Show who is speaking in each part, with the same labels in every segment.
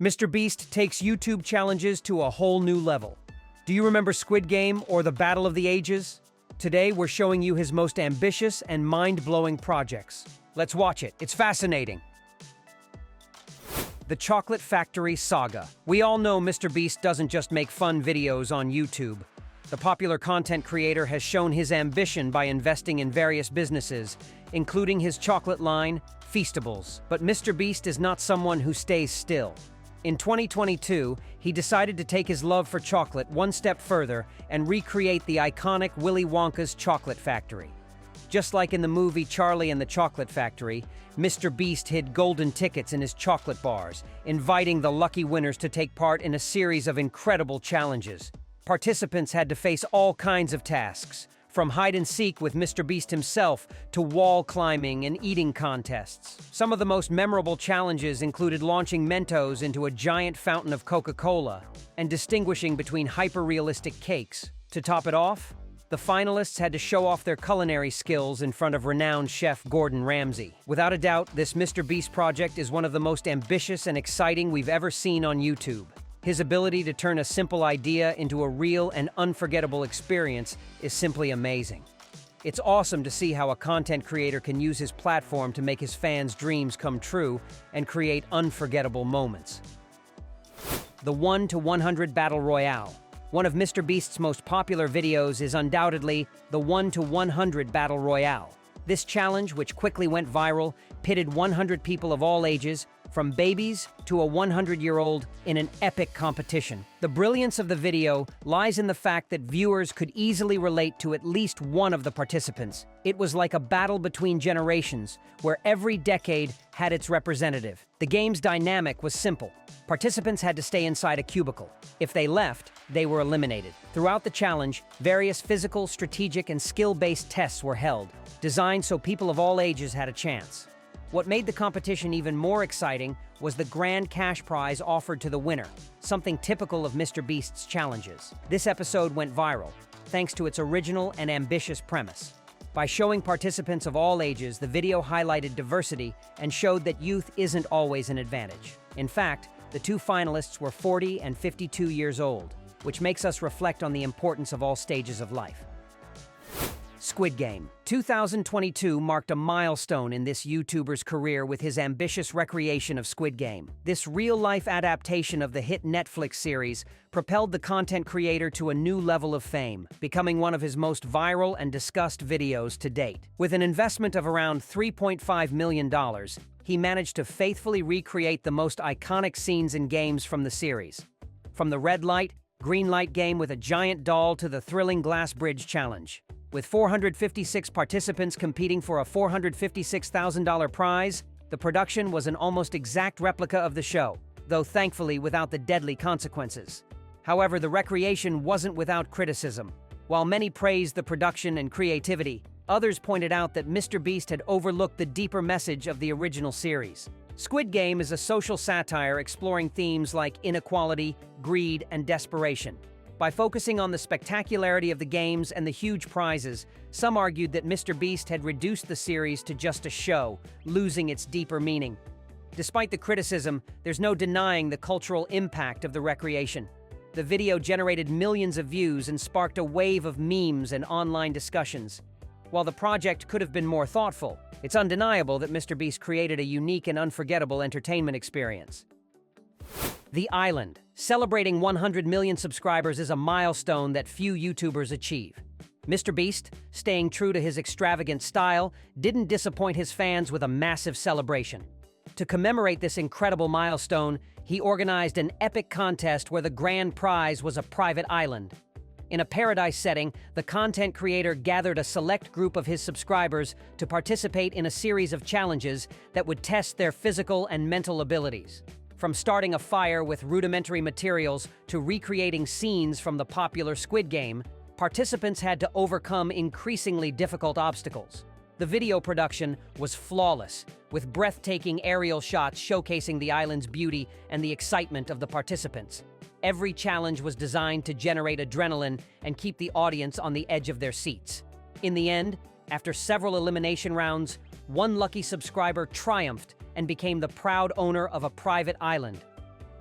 Speaker 1: MrBeast takes YouTube challenges to a whole new level. Do you remember Squid Game or the Battle of the Ages? Today, we're showing you his most ambitious and mind-blowing projects. Let's watch it. It's fascinating. The Chocolate Factory Saga. We all know MrBeast doesn't just make fun videos on YouTube. The popular content creator has shown his ambition by investing in various businesses, including his chocolate line, Feastables. But MrBeast is not someone who stays still. In 2022, he decided to take his love for chocolate one step further and recreate the iconic Willy Wonka's chocolate factory. Just like in the movie Charlie and the Chocolate Factory, MrBeast hid golden tickets in his chocolate bars, inviting the lucky winners to take part in a series of incredible challenges. Participants had to face all kinds of tasks, from hide-and-seek with MrBeast himself to wall climbing and eating contests. Some of the most memorable challenges included launching Mentos into a giant fountain of Coca-Cola and distinguishing between hyper-realistic cakes. To top it off, the finalists had to show off their culinary skills in front of renowned chef Gordon Ramsay. Without a doubt, this MrBeast project is one of the most ambitious and exciting we've ever seen on YouTube. His ability to turn a simple idea into a real and unforgettable experience is simply amazing. It's awesome to see how a content creator can use his platform to make his fans' dreams come true and create unforgettable moments. The 1 to 100 Battle Royale. One of MrBeast's most popular videos is undoubtedly the 1 to 100 Battle Royale. This challenge, which quickly went viral, pitted 100 people of all ages, from babies to a 100-year-old, in an epic competition. The brilliance of the video lies in the fact that viewers could easily relate to at least one of the participants. It was like a battle between generations, where every decade had its representative. The game's dynamic was simple. Participants had to stay inside a cubicle. If they left, they were eliminated. Throughout the challenge, various physical, strategic, and skill-based tests were held, designed so people of all ages had a chance. What made the competition even more exciting was the grand cash prize offered to the winner, something typical of MrBeast's challenges. This episode went viral, thanks to its original and ambitious premise. By showing participants of all ages, the video highlighted diversity and showed that youth isn't always an advantage. In fact, the two finalists were 40 and 52 years old, which makes us reflect on the importance of all stages of life. Squid Game. 2022 marked a milestone in this YouTuber's career with his ambitious recreation of Squid Game. This real-life adaptation of the hit Netflix series propelled the content creator to a new level of fame, becoming one of his most viral and discussed videos to date. With an investment of around $3.5 million, he managed to faithfully recreate the most iconic scenes and games from the series. From the red light, green light game with a giant doll to the thrilling glass bridge challenge. With 456 participants competing for a $456,000 prize, the production was an almost exact replica of the show, though thankfully without the deadly consequences. However, the recreation wasn't without criticism. While many praised the production and creativity, others pointed out that MrBeast had overlooked the deeper message of the original series. Squid Game is a social satire exploring themes like inequality, greed, and desperation. By focusing on the spectacularity of the games and the huge prizes, some argued that MrBeast had reduced the series to just a show, losing its deeper meaning. Despite the criticism, there's no denying the cultural impact of the recreation. The video generated millions of views and sparked a wave of memes and online discussions. While the project could have been more thoughtful, it's undeniable that MrBeast created a unique and unforgettable entertainment experience. The Island. Celebrating 100 million subscribers is a milestone that few YouTubers achieve. MrBeast, staying true to his extravagant style, didn't disappoint his fans with a massive celebration. To commemorate this incredible milestone, he organized an epic contest where the grand prize was a private island. In a paradise setting, the content creator gathered a select group of his subscribers to participate in a series of challenges that would test their physical and mental abilities. From starting a fire with rudimentary materials to recreating scenes from the popular Squid Game, participants had to overcome increasingly difficult obstacles. The video production was flawless, with breathtaking aerial shots showcasing the island's beauty and the excitement of the participants. Every challenge was designed to generate adrenaline and keep the audience on the edge of their seats. In the end, after several elimination rounds, one lucky subscriber triumphed and became the proud owner of a private island.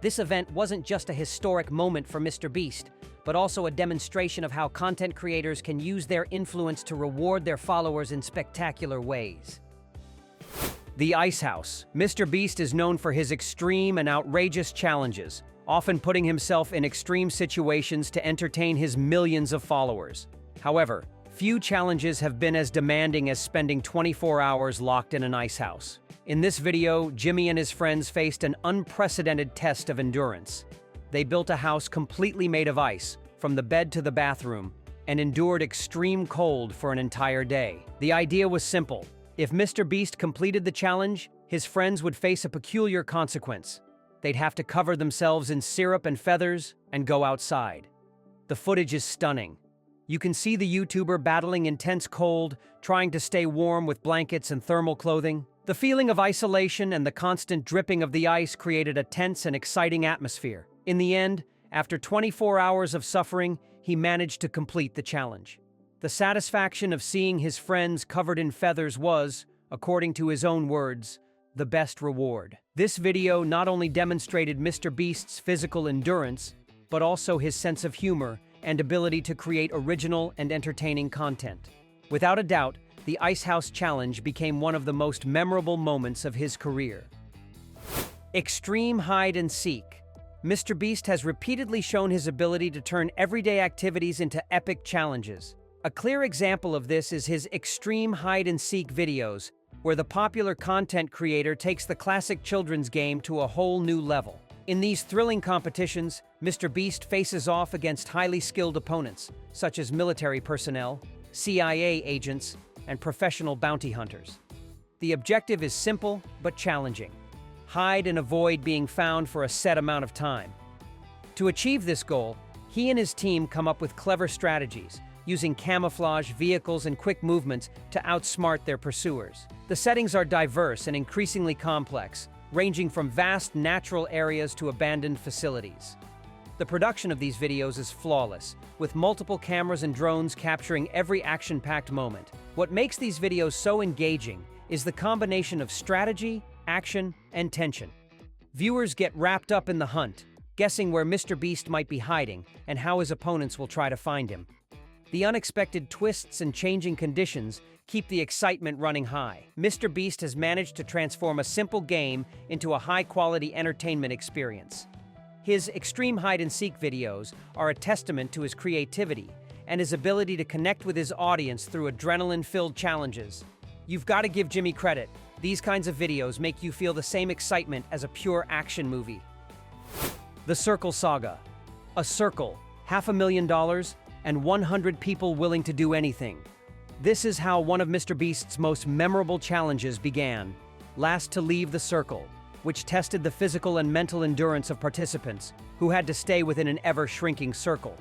Speaker 1: This event wasn't just a historic moment for MrBeast, but also a demonstration of how content creators can use their influence to reward their followers in spectacular ways. The Ice House. MrBeast is known for his extreme and outrageous challenges, often putting himself in extreme situations to entertain his millions of followers. However, few challenges have been as demanding as spending 24 hours locked in an ice house. In this video, Jimmy and his friends faced an unprecedented test of endurance. They built a house completely made of ice, from the bed to the bathroom, and endured extreme cold for an entire day. The idea was simple. If MrBeast completed the challenge, his friends would face a peculiar consequence. They'd have to cover themselves in syrup and feathers and go outside. The footage is stunning. You can see the YouTuber battling intense cold, trying to stay warm with blankets and thermal clothing. The feeling of isolation and the constant dripping of the ice created a tense and exciting atmosphere. In the end, after 24 hours of suffering, he managed to complete the challenge. The satisfaction of seeing his friends covered in feathers was, according to his own words, the best reward. This video not only demonstrated MrBeast's physical endurance, but also his sense of humor and ability to create original and entertaining content. Without a doubt, the Ice House Challenge became one of the most memorable moments of his career. Extreme hide and seek. MrBeast has repeatedly shown his ability to turn everyday activities into epic challenges. A clear example of this is his extreme hide and seek videos, where the popular content creator takes the classic children's game to a whole new level. In these thrilling competitions, MrBeast faces off against highly skilled opponents, such as military personnel, CIA agents, and professional bounty hunters. The objective is simple but challenging. Hide and avoid being found for a set amount of time. To achieve this goal, he and his team come up with clever strategies, using camouflage, vehicles, and quick movements to outsmart their pursuers. The settings are diverse and increasingly complex, ranging from vast natural areas to abandoned facilities. The production of these videos is flawless, with multiple cameras and drones capturing every action-packed moment. What makes these videos so engaging is the combination of strategy, action, and tension. Viewers get wrapped up in the hunt, guessing where MrBeast might be hiding and how his opponents will try to find him. The unexpected twists and changing conditions keep the excitement running high. MrBeast has managed to transform a simple game into a high-quality entertainment experience. His extreme hide-and-seek videos are a testament to his creativity and his ability to connect with his audience through adrenaline-filled challenges. You've got to give Jimmy credit. These kinds of videos make you feel the same excitement as a pure action movie. The Circle Saga. A circle, $500,000, and 100 people willing to do anything. This is how one of MrBeast's most memorable challenges began. Last to leave the circle, which tested the physical and mental endurance of participants who had to stay within an ever-shrinking circle.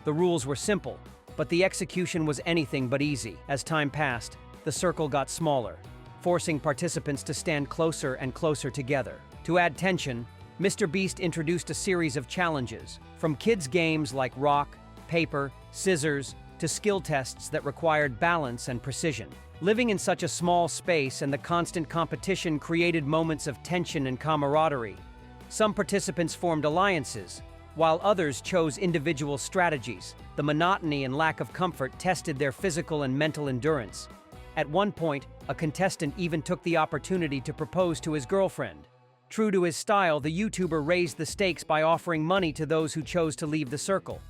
Speaker 1: The rules were simple, but the execution was anything but easy. As time passed, the circle got smaller, forcing participants to stand closer and closer together. To add tension, MrBeast introduced a series of challenges, from kids' games like rock, paper, scissors, to skill tests that required balance and precision. Living in such a small space and the constant competition created moments of tension and camaraderie. Some participants formed alliances, while others chose individual strategies. The monotony and lack of comfort tested their physical and mental endurance. At one point, a contestant even took the opportunity to propose to his girlfriend. True to his style, the YouTuber raised the stakes by offering money to those who chose to leave the circle.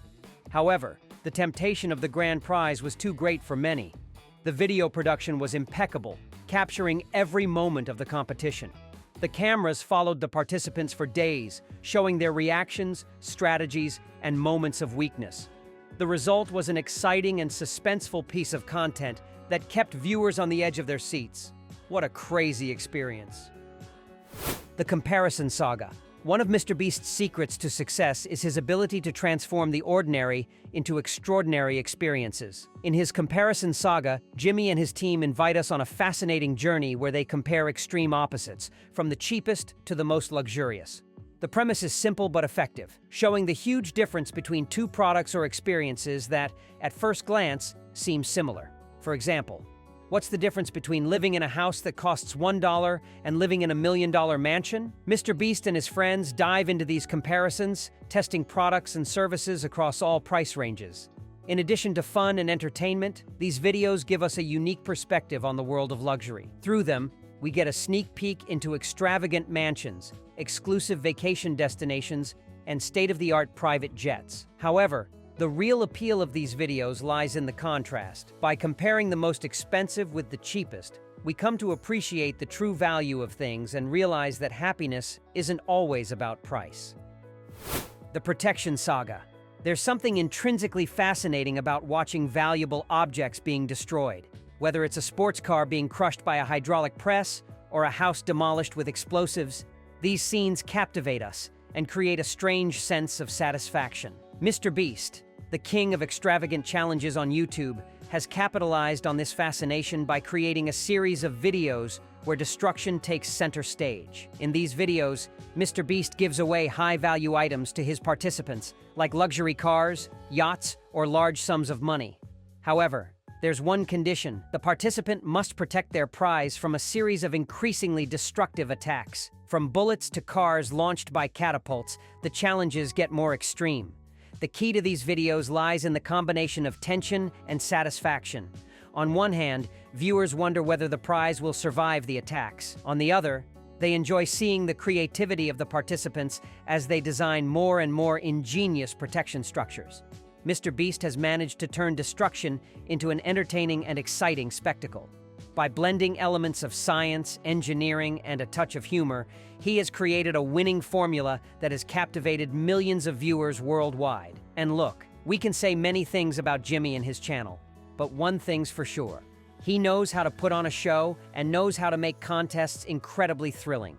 Speaker 1: However, the temptation of the grand prize was too great for many. The video production was impeccable, capturing every moment of the competition. The cameras followed the participants for days, showing their reactions, strategies, and moments of weakness. The result was an exciting and suspenseful piece of content that kept viewers on the edge of their seats. What a crazy experience. The Comparison Saga. One of MrBeast's secrets to success is his ability to transform the ordinary into extraordinary experiences. In his Comparison Saga, Jimmy and his team invite us on a fascinating journey where they compare extreme opposites, from the cheapest to the most luxurious. The premise is simple but effective, showing the huge difference between two products or experiences that, at first glance, seem similar. For example, What's the difference between living in a house that costs $1 and living in a $1 million mansion? MrBeast and his friends dive into these comparisons, testing products and services across all price ranges. In addition to fun and entertainment, these videos give us a unique perspective on the world of luxury. Through them, we get a sneak peek into extravagant mansions, exclusive vacation destinations, and state-of-the-art private jets. However, the real appeal of these videos lies in the contrast. By comparing the most expensive with the cheapest, we come to appreciate the true value of things and realize that happiness isn't always about price. The protection saga. There's something intrinsically fascinating about watching valuable objects being destroyed. Whether it's a sports car being crushed by a hydraulic press or a house demolished with explosives, these scenes captivate us and create a strange sense of satisfaction. MrBeast, the king of extravagant challenges on YouTube, has capitalized on this fascination by creating a series of videos where destruction takes center stage. In these videos, MrBeast gives away high-value items to his participants, like luxury cars, yachts, or large sums of money. However, there's one condition: the participant must protect their prize from a series of increasingly destructive attacks. From bullets to cars launched by catapults, the challenges get more extreme. The key to these videos lies in the combination of tension and satisfaction. On one hand, viewers wonder whether the prize will survive the attacks. On the other, they enjoy seeing the creativity of the participants as they design more and more ingenious protection structures. MrBeast has managed to turn destruction into an entertaining and exciting spectacle. By blending elements of science, engineering, and a touch of humor, he has created a winning formula that has captivated millions of viewers worldwide. And look, we can say many things about Jimmy and his channel, but one thing's for sure: he knows how to put on a show and knows how to make contests incredibly thrilling.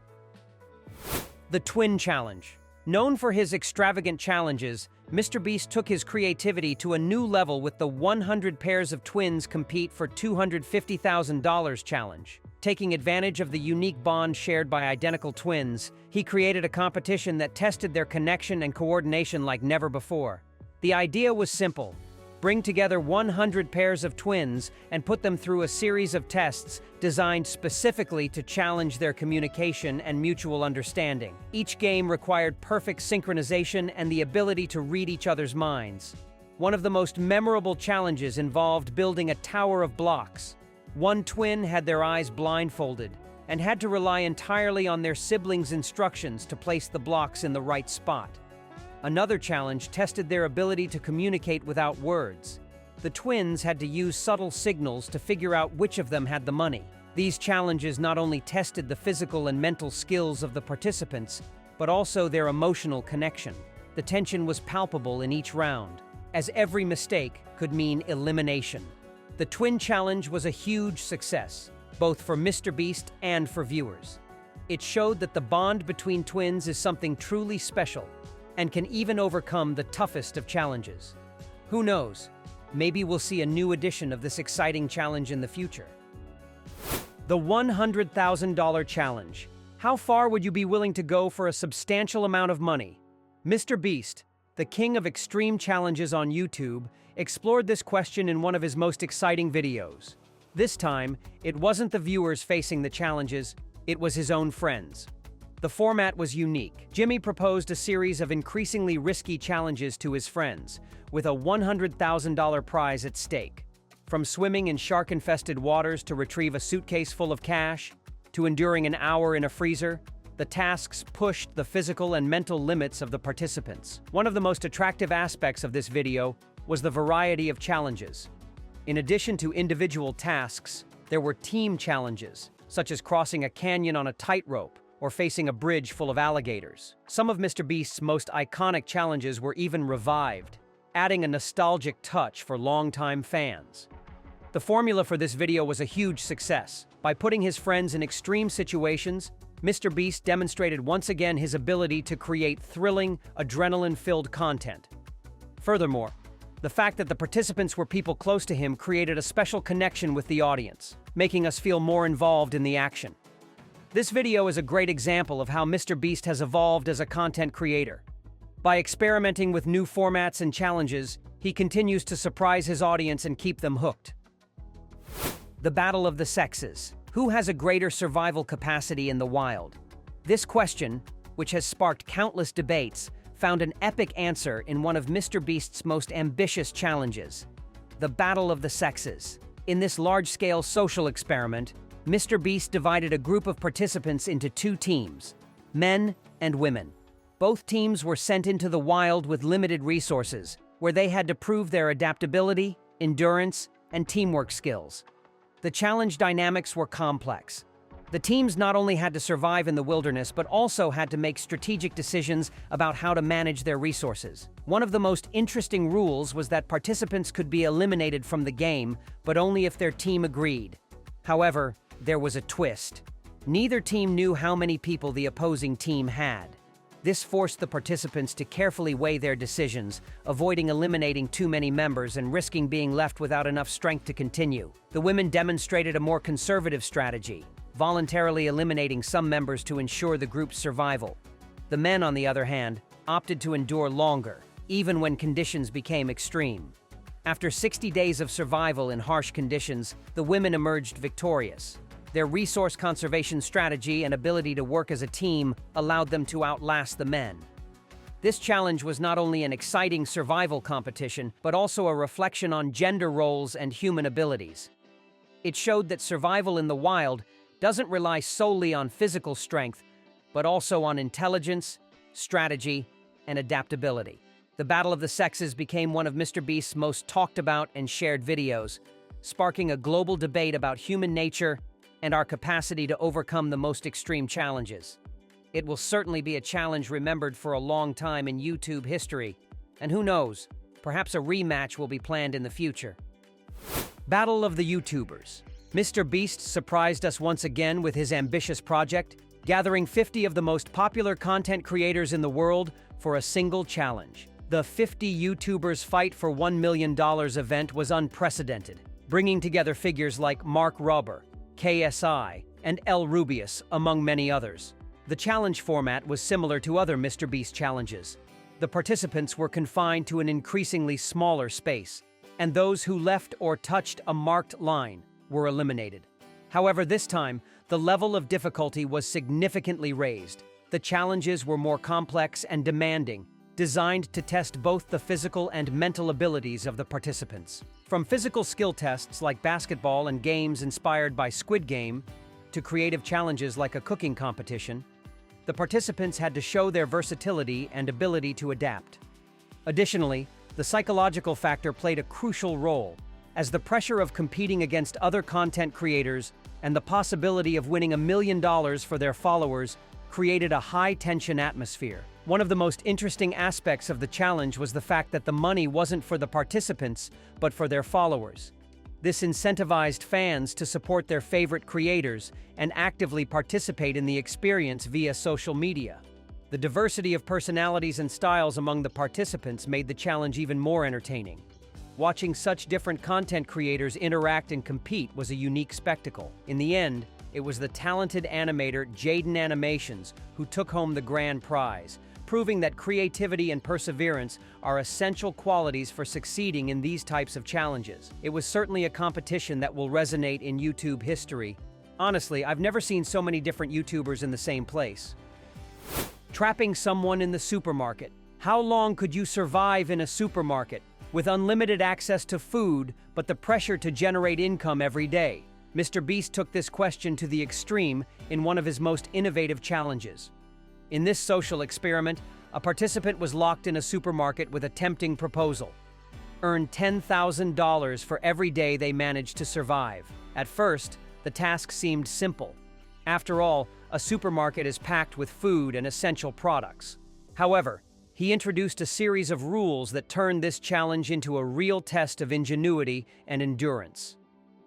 Speaker 1: The Twin Challenge. Known for his extravagant challenges, MrBeast took his creativity to a new level with the 100 pairs of twins compete for $250,000 challenge. Taking advantage of the unique bond shared by identical twins, he created a competition that tested their connection and coordination like never before. The idea was simple: bring together 100 pairs of twins and put them through a series of tests designed specifically to challenge their communication and mutual understanding. Each game required perfect synchronization and the ability to read each other's minds. One of the most memorable challenges involved building a tower of blocks. One twin had their eyes blindfolded and had to rely entirely on their siblings' instructions to place the blocks in the right spot. Another challenge tested their ability to communicate without words. The twins had to use subtle signals to figure out which of them had the money. These challenges not only tested the physical and mental skills of the participants, but also their emotional connection. The tension was palpable in each round, as every mistake could mean elimination. The Twin Challenge was a huge success, both for MrBeast and for viewers. It showed that the bond between twins is something truly special and can even overcome the toughest of challenges. Who knows? Maybe we'll see a new edition of this exciting challenge in the future. The $100,000 Challenge. How far would you be willing to go for a substantial amount of money? MrBeast, the king of extreme challenges on YouTube, explored this question in one of his most exciting videos. This time, it wasn't the viewers facing the challenges, it was his own friends. The format was unique. Jimmy proposed a series of increasingly risky challenges to his friends, with a $100,000 prize at stake. From swimming in shark-infested waters to retrieve a suitcase full of cash, to enduring an hour in a freezer, the tasks pushed the physical and mental limits of the participants. One of the most attractive aspects of this video was the variety of challenges. In addition to individual tasks, there were team challenges, such as crossing a canyon on a tightrope or facing a bridge full of alligators. Some of MrBeast's most iconic challenges were even revived, adding a nostalgic touch for longtime fans. The formula for this video was a huge success. By putting his friends in extreme situations, MrBeast demonstrated once again his ability to create thrilling, adrenaline-filled content. Furthermore, the fact that the participants were people close to him created a special connection with the audience, making us feel more involved in the action. This video is a great example of how MrBeast has evolved as a content creator. By experimenting with new formats and challenges, he continues to surprise his audience and keep them hooked. The battle of the sexes. Who has a greater survival capacity in the wild? This question, which has sparked countless debates, found an epic answer in one of MrBeast's most ambitious challenges: the battle of the sexes. In this large-scale social experiment, MrBeast divided a group of participants into two teams, men and women. Both teams were sent into the wild with limited resources, where they had to prove their adaptability, endurance, and teamwork skills. The challenge dynamics were complex. The teams not only had to survive in the wilderness, but also had to make strategic decisions about how to manage their resources. One of the most interesting rules was that participants could be eliminated from the game, but only if their team agreed. However, there was a twist. Neither team knew how many people the opposing team had. This forced the participants to carefully weigh their decisions, avoiding eliminating too many members and risking being left without enough strength to continue. The women demonstrated a more conservative strategy, voluntarily eliminating some members to ensure the group's survival. The men, on the other hand, opted to endure longer, even when conditions became extreme. After 60 days of survival in harsh conditions, the women emerged victorious. Their resource conservation strategy and ability to work as a team allowed them to outlast the men. This challenge was not only an exciting survival competition, but also a reflection on gender roles and human abilities. It showed that survival in the wild doesn't rely solely on physical strength, but also on intelligence, strategy, and adaptability. The Battle of the Sexes became one of MrBeast's most talked about and shared videos, sparking a global debate about human nature and our capacity to overcome the most extreme challenges. It will certainly be a challenge remembered for a long time in YouTube history, and who knows, perhaps a rematch will be planned in the future. Battle of the YouTubers. MrBeast surprised us once again with his ambitious project, gathering 50 of the most popular content creators in the world for a single challenge. The 50 YouTubers Fight for $1 Million event was unprecedented, bringing together figures like Mark Rober, KSI, and El Rubius, among many others. The challenge format was similar to other MrBeast challenges. The participants were confined to an increasingly smaller space, and those who left or touched a marked line were eliminated. However, this time, the level of difficulty was significantly raised. The challenges were more complex and demanding, designed to test both the physical and mental abilities of the participants. From physical skill tests like basketball and games inspired by Squid Game, to creative challenges like a cooking competition, the participants had to show their versatility and ability to adapt. Additionally, the psychological factor played a crucial role, as the pressure of competing against other content creators and the possibility of winning $1 million for their followers created a high-tension atmosphere. One of the most interesting aspects of the challenge was the fact that the money wasn't for the participants, but for their followers. This incentivized fans to support their favorite creators and actively participate in the experience via social media. The diversity of personalities and styles among the participants made the challenge even more entertaining. Watching such different content creators interact and compete was a unique spectacle. In the end, it was the talented animator Jaden Animations who took home the grand prize, proving that creativity and perseverance are essential qualities for succeeding in these types of challenges. It was certainly a competition that will resonate in YouTube history. Honestly, I've never seen so many different YouTubers in the same place. Trapping someone in the supermarket. How long could you survive in a supermarket with unlimited access to food, but the pressure to generate income every day? MrBeast took this question to the extreme in one of his most innovative challenges. In this social experiment, a participant was locked in a supermarket with a tempting proposal: earn $10,000 for every day they managed to survive. At first, the task seemed simple. After all, a supermarket is packed with food and essential products. However, he introduced a series of rules that turned this challenge into a real test of ingenuity and endurance.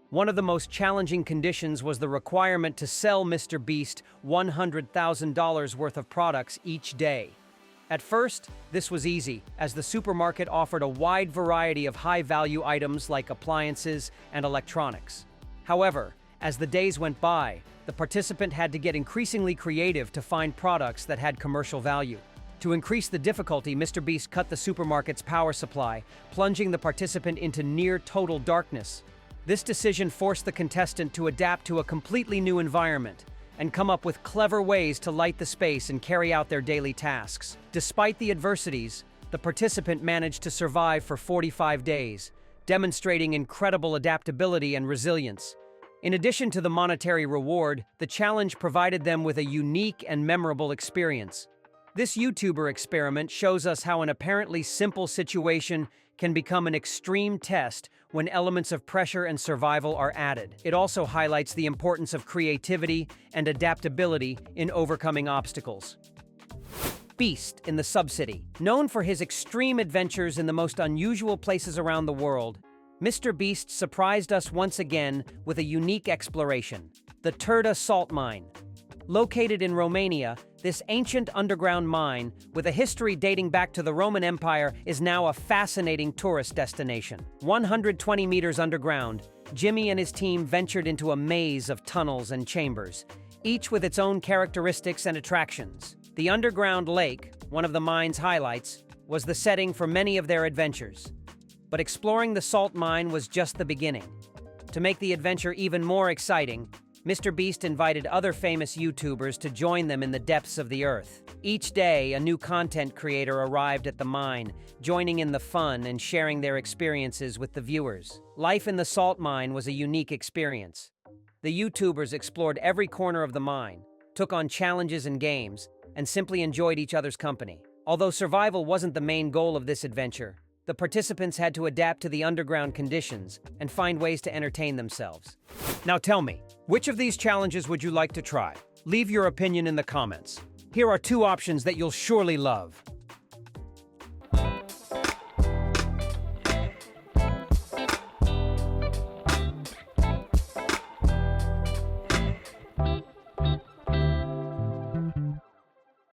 Speaker 1: One of the most challenging conditions was the requirement to sell MrBeast $100,000 worth of products each day. At first, this was easy, as the supermarket offered a wide variety of high-value items like appliances and electronics. However, as the days went by, the participant had to get increasingly creative to find products that had commercial value. To increase the difficulty, MrBeast cut the supermarket's power supply, plunging the participant into near-total darkness. This decision forced the contestant to adapt to a completely new environment and come up with clever ways to light the space and carry out their daily tasks. Despite the adversities, the participant managed to survive for 45 days, demonstrating incredible adaptability and resilience. In addition to the monetary reward, the challenge provided them with a unique and memorable experience. This YouTuber experiment shows us how an apparently simple situation can become an extreme test when elements of pressure and survival are added. It also highlights the importance of creativity and adaptability in overcoming obstacles. Beast in the Subcity. Known for his extreme adventures in the most unusual places around the world, MrBeast surprised us once again with a unique exploration: the Turda salt mine. Located in Romania, this ancient underground mine, with a history dating back to the Roman Empire, is now a fascinating tourist destination. 120 meters underground, Jimmy and his team ventured into a maze of tunnels and chambers, each with its own characteristics and attractions. The underground lake, one of the mine's highlights, was the setting for many of their adventures. But exploring the salt mine was just the beginning. To make the adventure even more exciting, MrBeast invited other famous YouTubers to join them in the depths of the earth. Each day, a new content creator arrived at the mine, joining in the fun and sharing their experiences with the viewers. Life in the salt mine was a unique experience. The YouTubers explored every corner of the mine, took on challenges and games, and simply enjoyed each other's company. Although survival wasn't the main goal of this adventure, the participants had to adapt to the underground conditions and find ways to entertain themselves. Now tell me, which of these challenges would you like to try? Leave your opinion in the comments. Here are 2 options that you'll surely love.